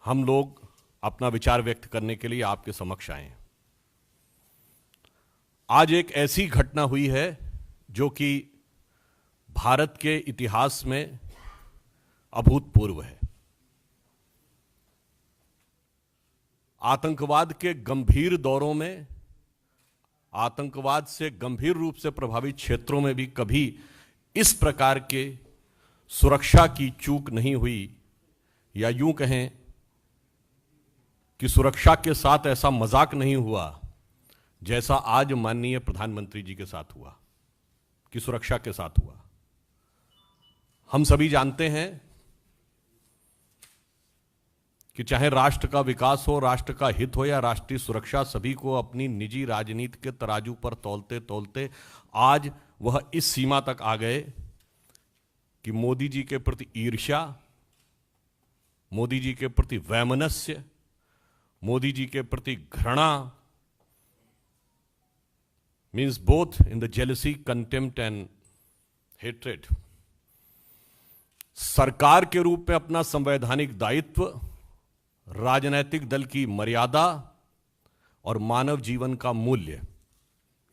हम लोग अपना विचार व्यक्त करने के लिए आपके समक्ष आए हैं। आज एक ऐसी घटना हुई है जो कि भारत के इतिहास में अभूतपूर्व है। आतंकवाद के गंभीर दौरों में, आतंकवाद से गंभीर रूप से प्रभावित क्षेत्रों में भी कभी इस प्रकार के सुरक्षा की चूक नहीं हुई, या यूं कहें कि सुरक्षा के साथ ऐसा मजाक नहीं हुआ जैसा आज माननीय प्रधानमंत्री जी के साथ हुआ, कि सुरक्षा के साथ हुआ। हम सभी जानते हैं कि चाहे राष्ट्र का विकास हो, राष्ट्र का हित हो या राष्ट्रीय सुरक्षा, सभी को अपनी निजी राजनीति के तराजू पर तौलते तौलते आज वह इस सीमा तक आ गए कि मोदी जी के प्रति ईर्ष्या, मोदी जी के प्रति वैमनस्य, मोदी जी के प्रति घृणा, means both in the jealousy, contempt and hatred, सरकार के रूप में अपना संवैधानिक दायित्व, राजनैतिक दल की मर्यादा और मानव जीवन का मूल्य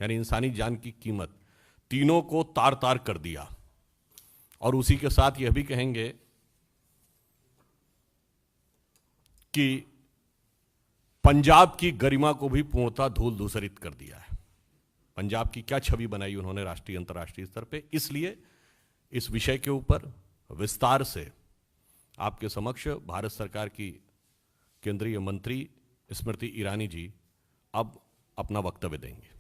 यानी इंसानी जान की कीमत, तीनों को तार तार कर दिया। और उसी के साथ यह भी कहेंगे कि पंजाब की गरिमा को भी पूर्णतः धूल धूसरित कर दिया है। पंजाब की क्या छवि बनाई उन्होंने राष्ट्रीय अंतर्राष्ट्रीय स्तर पे। इसलिए इस विषय के ऊपर विस्तार से आपके समक्ष भारत सरकार की केंद्रीय मंत्री स्मृति ईरानी जी अब अपना वक्तव्य देंगे।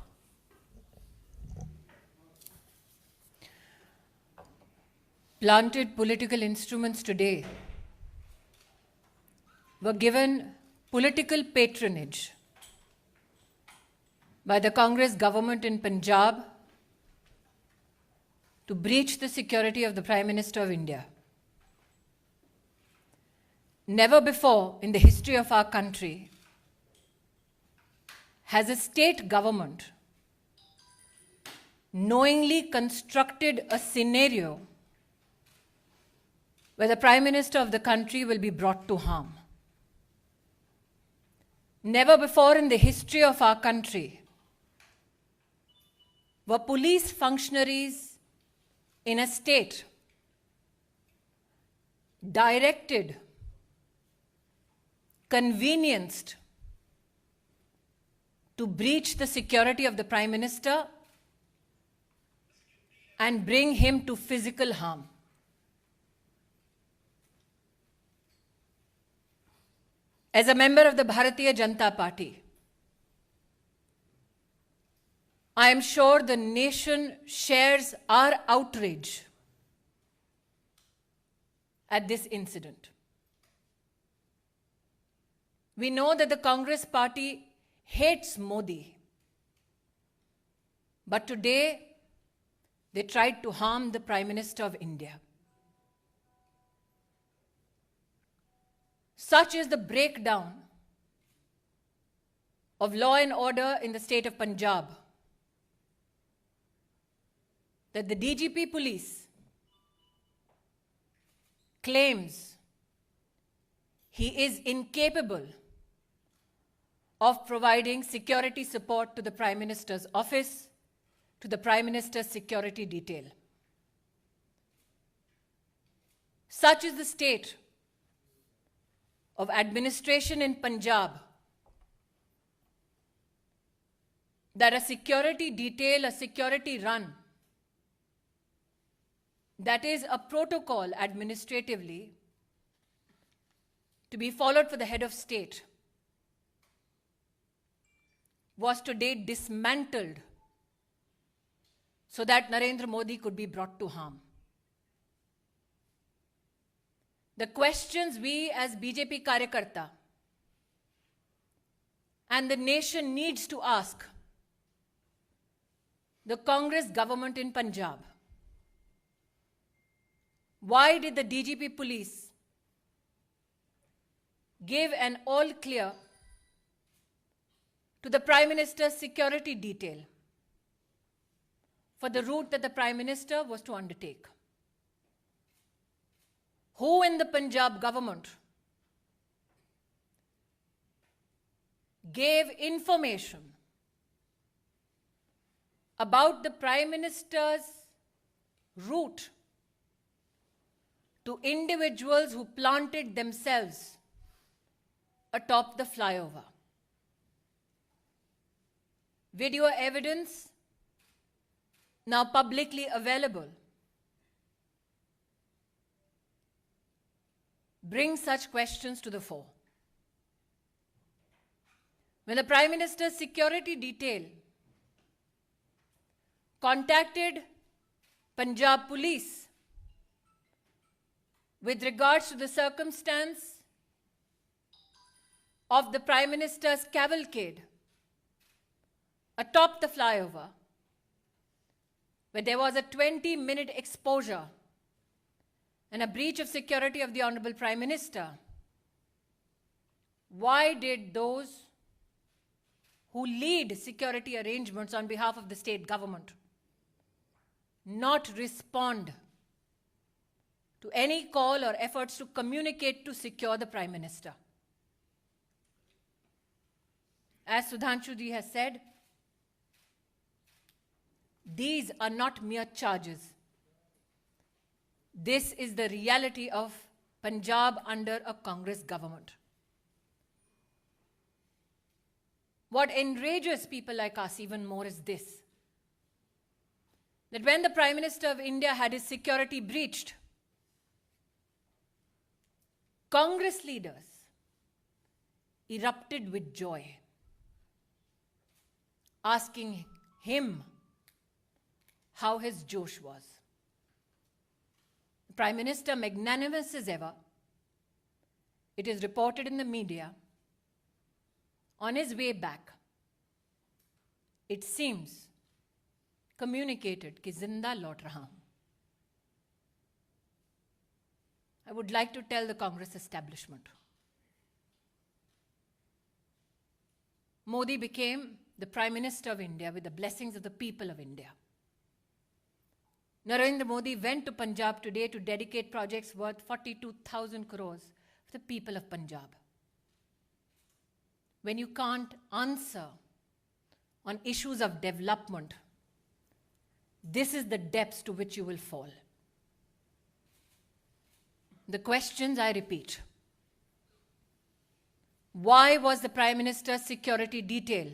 Planted political instruments today were given political patronage by the Congress government in Punjab to breach the security of the Prime Minister of India. Never before in the history of our country has a state government knowingly constructed a scenario where the Prime Minister of the country will be brought to harm. Never before in the history of our country were police functionaries in a state directed, convenienced to breach the security of the Prime Minister and bring him to physical harm. As a member of the Bharatiya Janata Party, I am sure the nation shares our outrage at this incident. We know that the Congress party hates Modi, but today they tried to harm the Prime Minister of India. Such is the breakdown of law and order in the state of Punjab that the DGP police claims he is incapable of providing security support to the Prime Minister's office, to the Prime Minister's security detail. Such is the state of administration in Punjab that a security detail, a security run, that is a protocol administratively to be followed for the head of state, was today dismantled so that Narendra Modi could be brought to harm. The questions we as BJP Karyakarta and the nation needs to ask the Congress government in Punjab: why did the DGP police give an all clear to the Prime Minister's security detail for the route that the Prime Minister was to undertake? Who in the Punjab government gave information about the Prime Minister's route to individuals who planted themselves atop the flyover. Video evidence now publicly available brings such questions to the fore. When the Prime Minister's security detail contacted Punjab Police with regards to the circumstance of the Prime Minister's cavalcade atop the flyover, where there was a 20-minute exposure and a breach of security of the Honorable Prime Minister, why did those who lead security arrangements on behalf of the state government not respond to any call or efforts to communicate to secure the Prime Minister? As Sudhanshu ji has said, these are not mere charges. This is the reality of Punjab under a Congress government. What enrages people like us even more is this: that when the Prime Minister of India had his security breached, Congress leaders erupted with joy, asking him how his Josh was. The Prime Minister, magnanimous as ever, it is reported in the media, on his way back, it seems, communicated कि जिंदा लौट रहा हूं. I would like to tell the Congress establishment, Modi became the Prime Minister of India with the blessings of the people of India. Narendra Modi went to Punjab today to dedicate projects worth 42,000 crores for the people of Punjab. When you can't answer on issues of development, this is the depths to which you will fall. The questions, I repeat. Why was the Prime Minister's security detail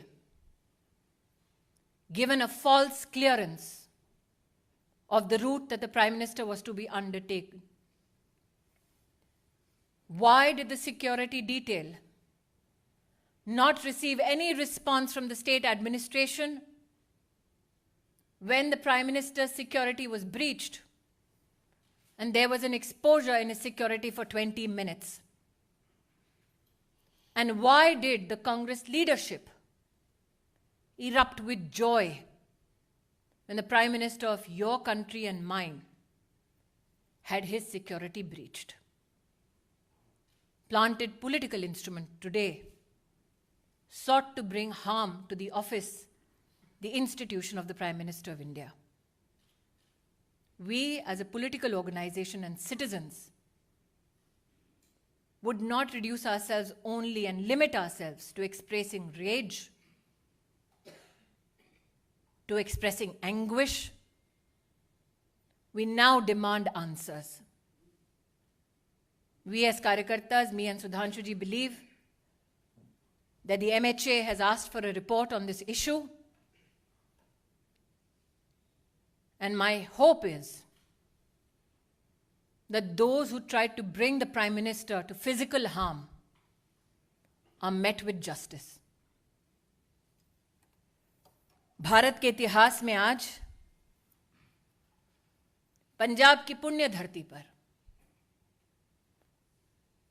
given a false clearance of the route that the Prime Minister was to be undertaken? Why did the security detail not receive any response from the state administration when the Prime Minister's security was breached and there was an exposure in his security for 20 minutes? And why did the Congress leadership erupt with joy when the Prime Minister of your country and mine had his security breached? Planted political instrument today sought to bring harm to the office, the institution of the Prime Minister of India. We, as a political organization and citizens, would not reduce ourselves only and limit ourselves to expressing rage, to expressing anguish. We now demand answers. We as Karyakartas, me and Sudhanshu ji, believe that the MHA has asked for a report on this issue. And my hope is that those who tried to bring the Prime Minister to physical harm are met with justice. Bharat के इतिहास में आज पंजाब की पुण्य धरती पर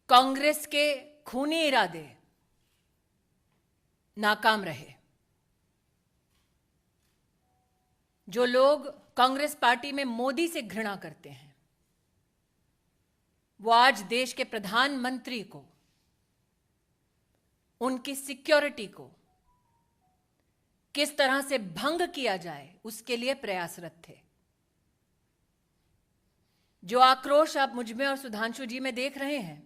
कांग्रेस के खूनी इरादे नाकाम रहे. जो लोग कांग्रेस पार्टी में मोदी से घृणा करते हैं, वो आज देश के प्रधानमंत्री को, उनकी सिक्योरिटी को किस तरह से भंग किया जाए उसके लिए प्रयासरत थे. जो आक्रोश आप मुझ में और सुधांशु जी में देख रहे हैं,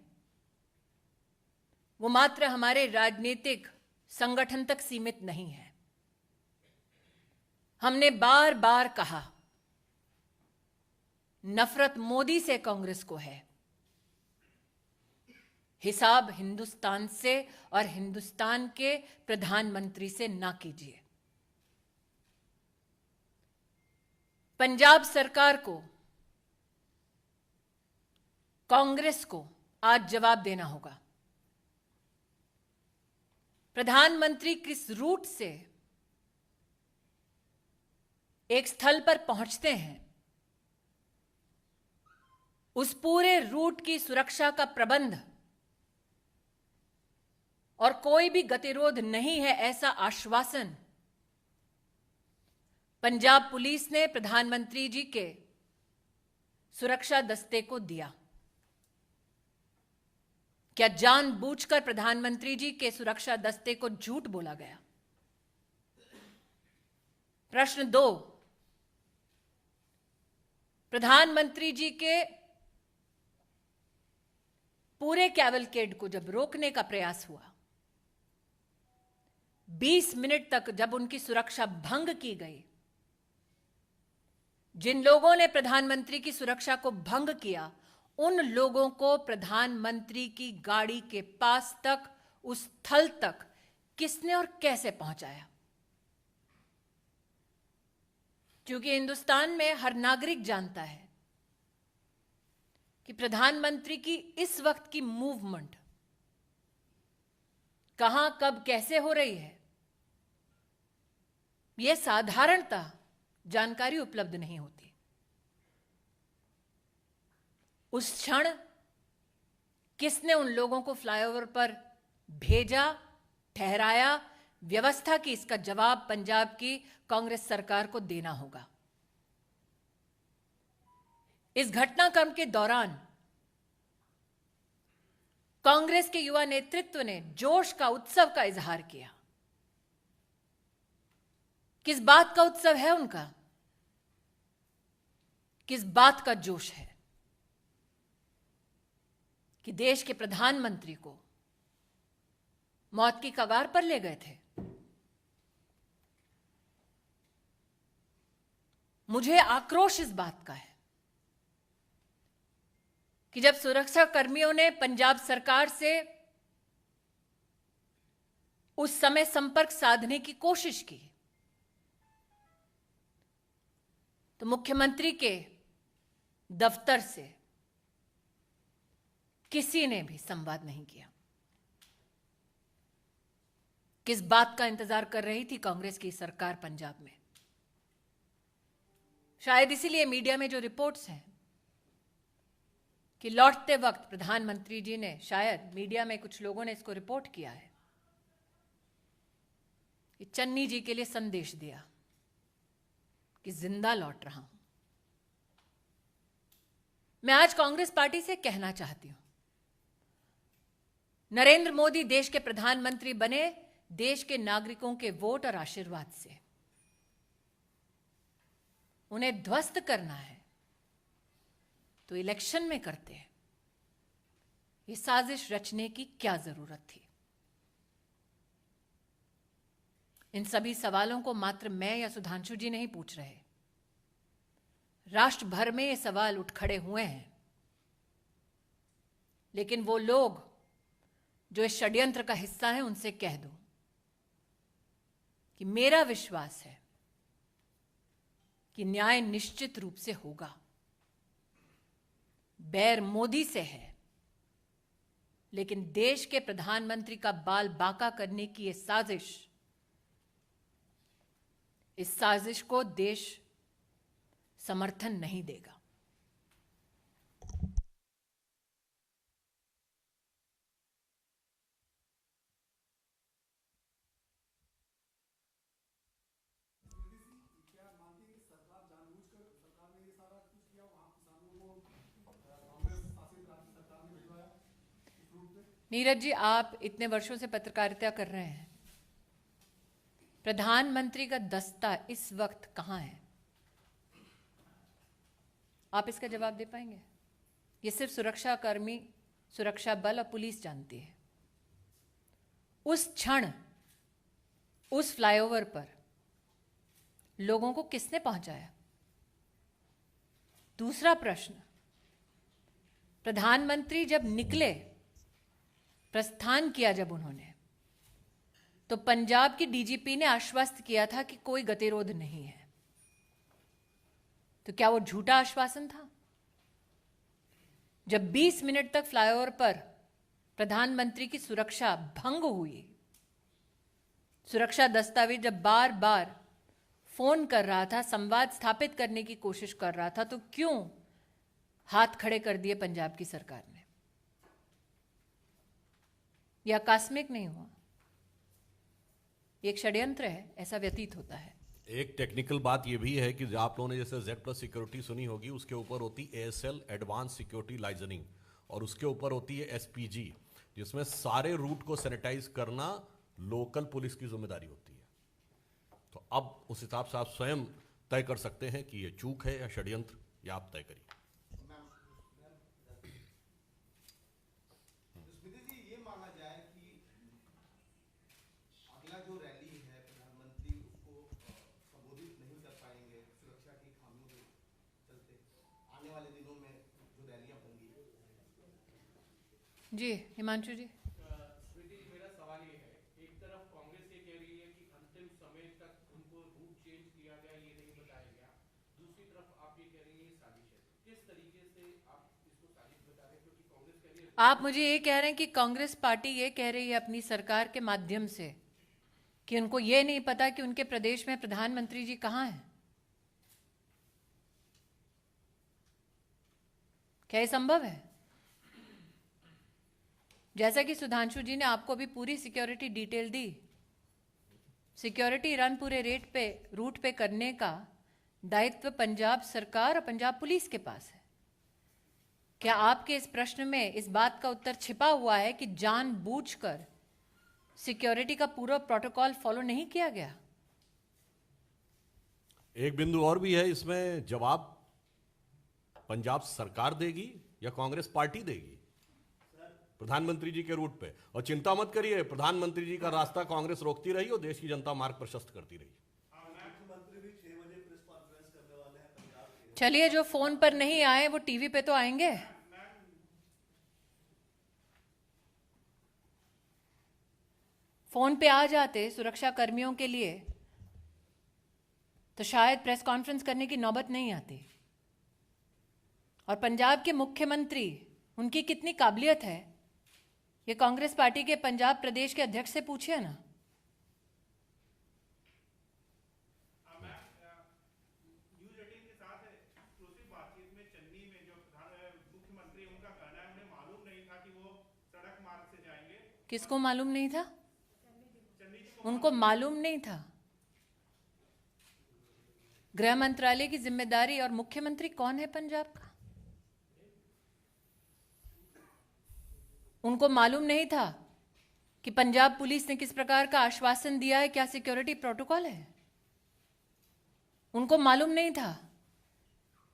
वो मात्र हमारे राजनीतिक संगठन तक सीमित नहीं है। हमने बार बार कहा, नफरत मोदी से कांग्रेस को है, हिसाब हिंदुस्तान से और हिंदुस्तान के प्रधानमंत्री से ना कीजिए। पंजाब सरकार को, कांग्रेस को आज जवाब देना होगा। प्रधानमंत्री किस रूट से एक स्थल पर पहुंचते हैं, उस पूरे रूट की सुरक्षा का प्रबंध और कोई भी गतिरोध नहीं है, ऐसा आश्वासन पंजाब पुलिस ने प्रधानमंत्री जी के सुरक्षा दस्ते को दिया। क्या जानबूझकर प्रधानमंत्री जी के सुरक्षा दस्ते को झूठ बोला गया? प्रश्न 2, प्रधानमंत्री जी के पूरे कैवलकेड को जब रोकने का प्रयास हुआ, 20 मिनट तक जब उनकी सुरक्षा भंग की गई, जिन लोगों ने प्रधानमंत्री की सुरक्षा को भंग किया, उन लोगों को प्रधानमंत्री की गाड़ी के पास तक, उस स्थल तक किसने और कैसे पहुंचाया? क्योंकि हिंदुस्तान में हर नागरिक जानता है कि प्रधानमंत्री की इस वक्त की मूवमेंट कहां, कब, कैसे हो रही है, यह साधारणतः जानकारी उपलब्ध नहीं होती। उस क्षण किसने उन लोगों को फ्लाईओवर पर भेजा, ठहराया, व्यवस्था की, इसका जवाब पंजाब की कांग्रेस सरकार को देना होगा। इस घटनाक्रम के दौरान कांग्रेस के युवा नेतृत्व ने जोश का, उत्सव का इजहार किया। किस बात का उत्सव है उनका? किस बात का जोश है कि देश के प्रधानमंत्री को मौत की कगार पर ले गए थे? मुझे आक्रोश इस बात का है कि जब सुरक्षा कर्मियों ने पंजाब सरकार से उस समय संपर्क साधने की कोशिश की, तो मुख्यमंत्री के दफ्तर से किसी ने भी संवाद नहीं किया। किस बात का इंतजार कर रही थी कांग्रेस की सरकार पंजाब में? शायद इसीलिए मीडिया में जो रिपोर्ट्स हैं कि लौटते वक्त प्रधानमंत्री जी ने, शायद मीडिया में कुछ लोगों ने इसको रिपोर्ट किया है कि चन्नी जी के लिए संदेश दिया कि जिंदा लौट रहा हूं। मैं आज कांग्रेस पार्टी से कहना चाहती हूं, नरेंद्र मोदी देश के प्रधानमंत्री बने देश के नागरिकों के वोट और आशीर्वाद से। उन्हें ध्वस्त करना है तो इलेक्शन में करते हैं। ये साजिश रचने की क्या जरूरत थी? इन सभी सवालों को मात्र मैं या सुधांशु जी नहीं पूछ रहे, राष्ट्र भर में ये सवाल उठ खड़े हुए हैं। लेकिन वो लोग जो इस षड्यंत्र का हिस्सा हैं, उनसे कह दो कि मेरा विश्वास है कि न्याय निश्चित रूप से होगा। बैर मोदी से है, लेकिन देश के प्रधानमंत्री का बाल बांका करने की ये साजिश, इस साजिश को देश समर्थन नहीं देगा। नीरज जी, आप इतने वर्षों से पत्रकारिता कर रहे हैं, प्रधानमंत्री का दस्ता इस वक्त कहां है? आप इसका जवाब दे पाएंगे? ये सिर्फ सुरक्षा कर्मी, सुरक्षा बल और पुलिस जानती है। उस क्षण उस फ्लाईओवर पर लोगों को किसने पहुंचाया? दूसरा प्रश्न, प्रधानमंत्री जब निकले, प्रस्थान किया जब उन्होंने, तो पंजाब की डीजीपी ने आश्वस्त किया था कि कोई गतिरोध नहीं है। तो क्या वो झूठा आश्वासन था? जब 20 मिनट तक फ्लाईओवर पर प्रधानमंत्री की सुरक्षा भंग हुई, सुरक्षा दस्तावेज जब बार बार फोन कर रहा था, संवाद स्थापित करने की कोशिश कर रहा था, तो क्यों हाथ खड़े कर दिए पंजाब की सरकार ने? यह आकस्मिक नहीं हुआ, एक षड्यंत्र है, ऐसा व्यतीत होता है। एक टेक्निकल बात यह भी है कि आप लोगों ने जैसे Z+ सिक्योरिटी सुनी होगी, उसके ऊपर होती ASL एडवांस सिक्योरिटी लाइजनिंग, और उसके ऊपर होती है SPG, जिसमें सारे रूट को सैनिटाइज करना लोकल पुलिस की जिम्मेदारी होती है। तो अब उस हिसाब से आप स्वयं तय कर सकते हैं कि ये चूक है या षड्यंत्र, या आप तय करिए। स्मृति जी, ये माना जाए कि अगला जो रैली है, प्रधानमंत्री उसको संबोधित नहीं कर पाएंगे सुरक्षा की खामियों के चलते, आने वाले दिनों में जो रैलियां होंगी। जी हिमांशु जी। स्मृति जी, मेरा सवाल ये है, एक तरफ कांग्रेस ये कह रही है कि अंतिम समय तक उनको रूट चेंज किया गया, ये नहीं बताया गया, दूसरी तरफ आप ये कह रही है साजिश है। किस तरीके से आप इसको साजिश बता रहे हैं? क्योंकि कांग्रेस कह रही है, आप मुझे ये कह रहे हैं कि कांग्रेस पार्टी ये कह रही है अपनी सरकार के माध्यम से कि उनको ये नहीं पता कि उनके प्रदेश में प्रधानमंत्री जी कहां हैं? क्या ये संभव है? जैसा कि सुधांशु जी ने आपको भी पूरी सिक्योरिटी डिटेल दी, सिक्योरिटी रन पूरे रूट पे करने का दायित्व पंजाब सरकार और पंजाब पुलिस के पास है। क्या आपके इस प्रश्न में इस बात का उत्तर छिपा हुआ है कि जानबूझकर सिक्योरिटी का पूरा प्रोटोकॉल फॉलो नहीं किया गया? एक बिंदु और भी है इसमें, जवाब पंजाब सरकार देगी या कांग्रेस पार्टी देगी प्रधानमंत्री जी के रूट पे। और चिंता मत करिए, प्रधानमंत्री जी का रास्ता कांग्रेस रोकती रही और देश की जनता मार्ग प्रशस्त करती रही। मुख्यमंत्री भी 6 बजे प्रेस कॉन्फ्रेंस करने वाले हैं पंजाब के। चलिए, जो फोन पर नहीं आए वो टीवी पे तो आएंगे। फोन पे आ जाते सुरक्षा कर्मियों के लिए तो शायद प्रेस कॉन्फ्रेंस करने की नौबत नहीं आती। और पंजाब के मुख्यमंत्री, उनकी कितनी काबिलियत है, ये कांग्रेस पार्टी के पंजाब प्रदेश के अध्यक्ष से पूछिए ना। न्यूज़ 18 के साथ एक्सक्लूसिव बातचीत में चन्नी में जो मुख्यमंत्री, उनका कहना है उन्हें मालूम नहीं था कि वो सड़क मार्ग से जाएंगे। किसको मालूम नहीं था? उनको मालूम नहीं था। गृह मंत्रालय की जिम्मेदारी और मुख्यमंत्री कौन है पंजाब का? उनको मालूम नहीं था कि पंजाब पुलिस ने किस प्रकार का आश्वासन दिया है, क्या सिक्योरिटी प्रोटोकॉल है? उनको मालूम नहीं था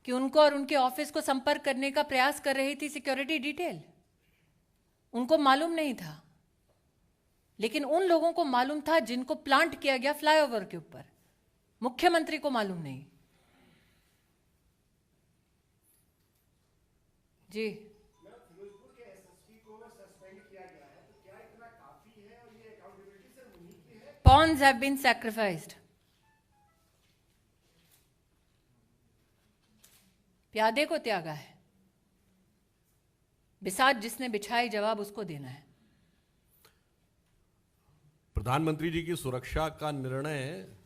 कि उनको और उनके ऑफिस को संपर्क करने का प्रयास कर रही थी सिक्योरिटी डिटेल? उनको मालूम नहीं था। लेकिन उन लोगों को मालूम था जिनको प्लांट किया गया फ्लाईओवर के ऊपर, मुख्यमंत्री को मालूम नहीं। जी, फिरोजपुर के एसएसपी को सस्पेंड किया गया है, तो क्या इतना काफी है और ये अकाउंटेबिलिटी से उन्हीं की है? pawns have been sacrificed. प्यादे को त्यागा है, बिसात जिसने बिछाई जवाब उसको देना है। प्रधानमंत्री जी की सुरक्षा का निर्णय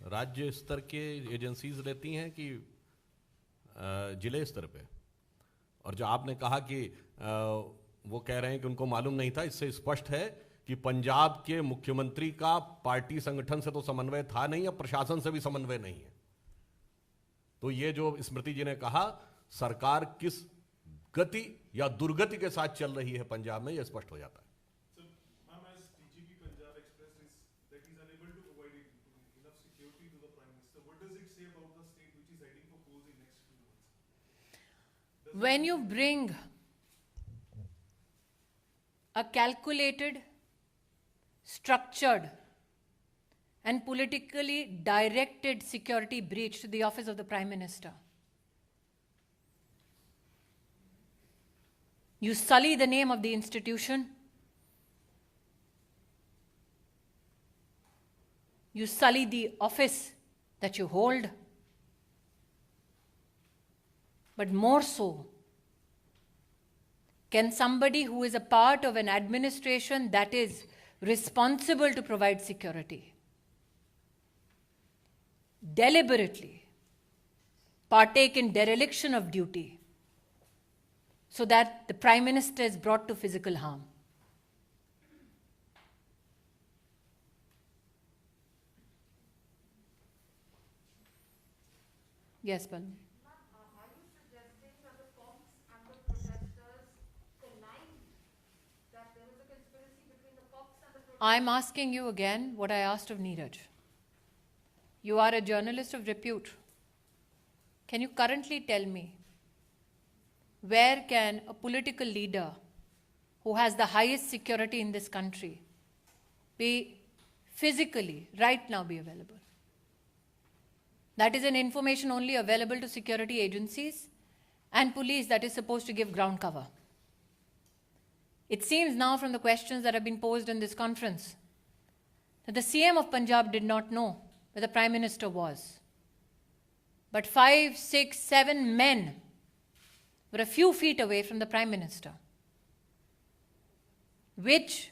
राज्य स्तर के एजेंसीज लेती हैं कि जिले स्तर पे? और जो आपने कहा कि वो कह रहे हैं कि उनको मालूम नहीं था, इससे स्पष्ट है कि पंजाब के मुख्यमंत्री का पार्टी संगठन से तो समन्वय था नहीं, और प्रशासन से भी समन्वय नहीं है। तो ये जो स्मृति जी ने कहा, सरकार किस गति या दुर्गति के साथ चल रही है पंजाब में, यह स्पष्ट हो जाता है। When you bring a calculated, structured and politically directed security breach to the office of the Prime Minister. You sully the name of the institution. You sully the office that you hold. But more so, can somebody who is a part of an administration that is responsible to provide security deliberately partake in dereliction of duty so that the Prime Minister is brought to physical harm? Yes, Balu. Are you suggesting that the Cops and the protesters connived, that there was a conspiracy between the Cops and the protesters? I'm asking you again what I asked of Neeraj. You are a journalist of repute. Can you currently tell me where can a political leader who has the highest security in this country be physically, right now, be available? That is an information only available to security agencies and police that is supposed to give ground cover. It seems now from the questions that have been posed in this conference that the CM of Punjab did not know where the Prime Minister was. But 5, 6, 7 men were a few feet away from the Prime Minister, which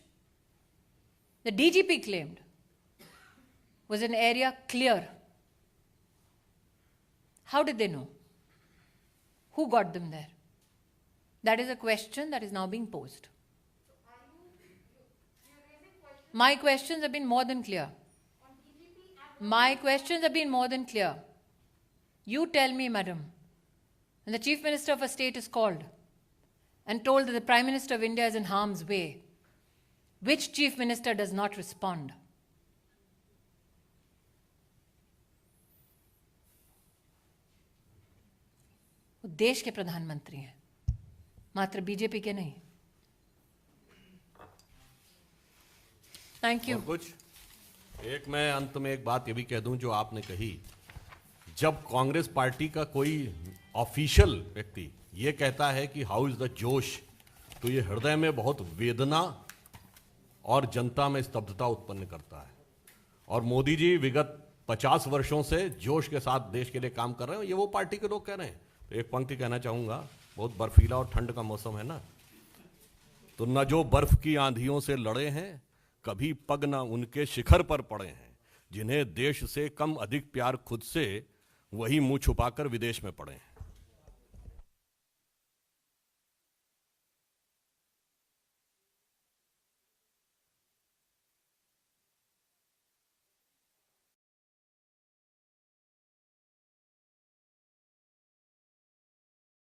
the DGP claimed was an area clear. How did they know? Who got them there? That is a question that is now being posed. My questions have been more than clear. My questions have been more than clear. You tell me, madam, when the Chief Minister of a state is called and told that the Prime Minister of India is in harm's way, which Chief Minister does not respond? वो देश के प्रधानमंत्री हैं, मात्र BJP के नहीं. Thank you. और कुछ एक मैं अंत में एक बात ये भी कह दूं जो आपने कही, जब कांग्रेस पार्टी का कोई ऑफिशियल व्यक्ति ये कहता है कि हाउ इज द जोश, तो ये हृदय में बहुत वेदना और जनता में स्तब्धता उत्पन्न करता है. और मोदी जी विगत 50 वर्षों से जोश के साथ देश के लिए काम कर रहे हैं, ये वो पार्टी के लोग कह रहे हैं. तो एक पंक्ति कहना चाहूंगा, बहुत बर्फीला और ठंड का मौसम है ना, तो न जो बर्फ की आंधियों से लड़े हैं, कभी पग न उनके शिखर पर पड़े हैं, जिन्हें देश से कम अधिक प्यार खुद से, वही मुंह छुपाकर विदेश में पड़े हैं.